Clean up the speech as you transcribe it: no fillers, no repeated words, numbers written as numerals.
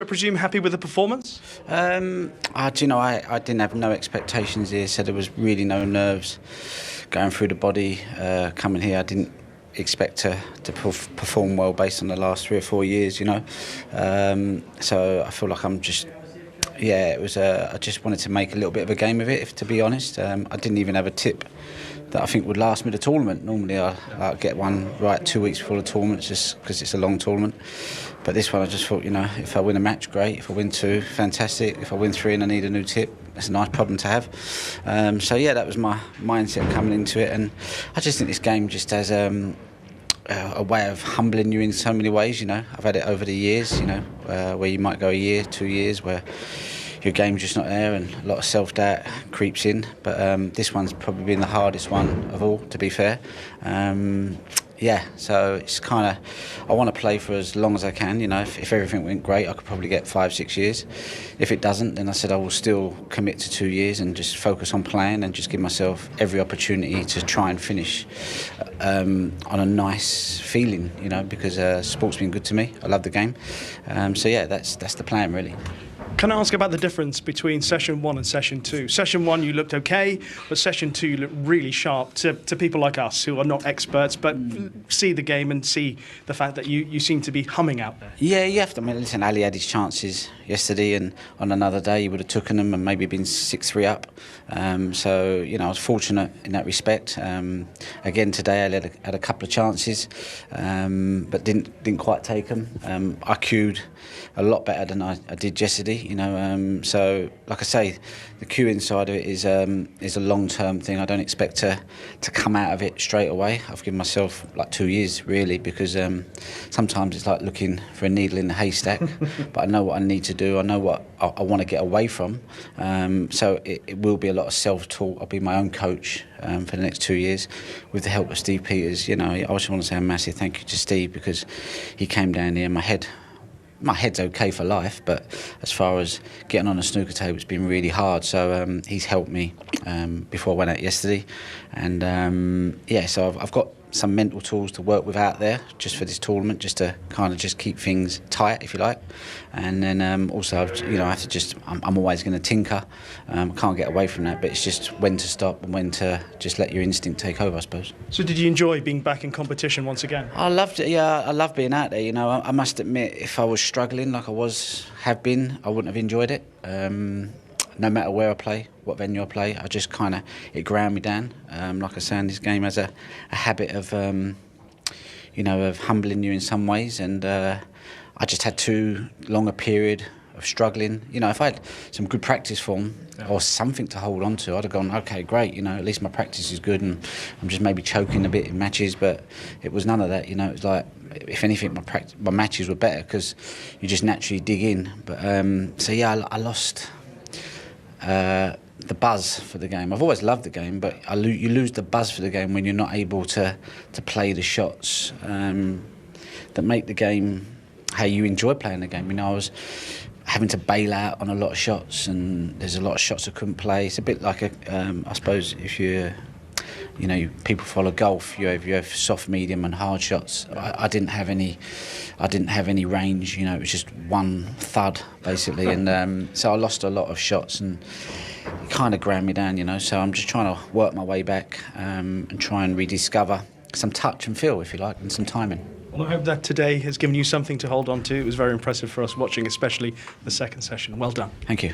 I presume happy with the performance? I didn't have no expectations here, so there was really no nerves going through the body. Coming here, I didn't expect to perform well based on the last 3 or 4 years, So I feel like I'm just... Yeah, it was. I just wanted to make a little bit of a game of it, if to be honest. I didn't even have a tip that I think would last me the tournament. Normally I get one right 2 weeks before the tournament, just because it's a long tournament. But this one I just thought, if I win a match, great. If I win 2, fantastic. If I win 3 and I need a new tip, that's a nice problem to have. So yeah, that was my mindset coming into it. And I just think this game just has a way of humbling you in so many ways. I've had it over the years, where you might go a year, 2 years, where your game's just not there and a lot of self-doubt creeps in. But this one's probably been the hardest one of all, to be fair. So it's kind of, I want to play for as long as I can. If everything went great, I could probably get 5, 6 years. If it doesn't, then I said I will still commit to 2 years and just focus on playing and just give myself every opportunity to try and finish on a nice feeling, because sport's been good to me. I love the game. That's the plan, really. Can I ask about the difference between session 1 and session 2? Session 1 you looked okay, but session 2 you looked really sharp to people like us who are not experts but see the game and see the fact that you seem to be humming out there. Yeah, you have to. Listen, Ali had his chances yesterday, and on another day he would have taken them and maybe been 6-3 up. I was fortunate in that respect. Again today I had a couple of chances, but didn't quite take them. I queued a lot better than I did yesterday. So like I say, the queuing side of it is a long-term thing. I don't expect to come out of it straight away. I've given myself like 2 years really, because sometimes it's like looking for a needle in the haystack. But I know what I need to do. I know what I want to get away from. So it will be a lot of self-taught. I'll be my own coach for the next 2 years with the help of Steve Peters. I just want to say a massive thank you to Steve, because he came down here. My head's okay for life, but as far as getting on a snooker table, it's been really hard. So he's helped me before I went out yesterday, and so I've got some mental tools to work with out there just for this tournament, just to kind of just keep things tight, if you like. And then also, I have to just, I'm always going to tinker. Can't get away from that, but it's just when to stop and when to just let your instinct take over, I suppose. So did you enjoy being back in competition once again? I loved it, yeah. I love being out there, I must admit, if I was struggling like have been, I wouldn't have enjoyed it. No matter where I play, what venue I play, I just kind of, it ground me down. Like I say, this game has a habit of, of humbling you in some ways, and I just had too long a period of struggling. If I had some good practice form or something to hold on to, I'd have gone, okay, great, at least my practice is good and I'm just maybe choking a bit in matches, but it was none of that, It was like, if anything, my matches were better because you just naturally dig in. But I lost the buzz for the game. I've always loved the game, but you lose the buzz for the game when you're not able to play the shots that make the game how you enjoy playing the game. I was having to bail out on a lot of shots, and there's a lot of shots I couldn't play. It's a bit like I suppose if people follow golf, you have soft, medium and hard shots. I didn't have any range, it was just one thud basically, and so I lost a lot of shots, and it kind of ground me down, so I'm just trying to work my way back and try and rediscover some touch and feel, if you like, and some timing. Well, I hope that today has given you something to hold on to. It was very impressive for us watching, especially the second session. Well done. Thank you.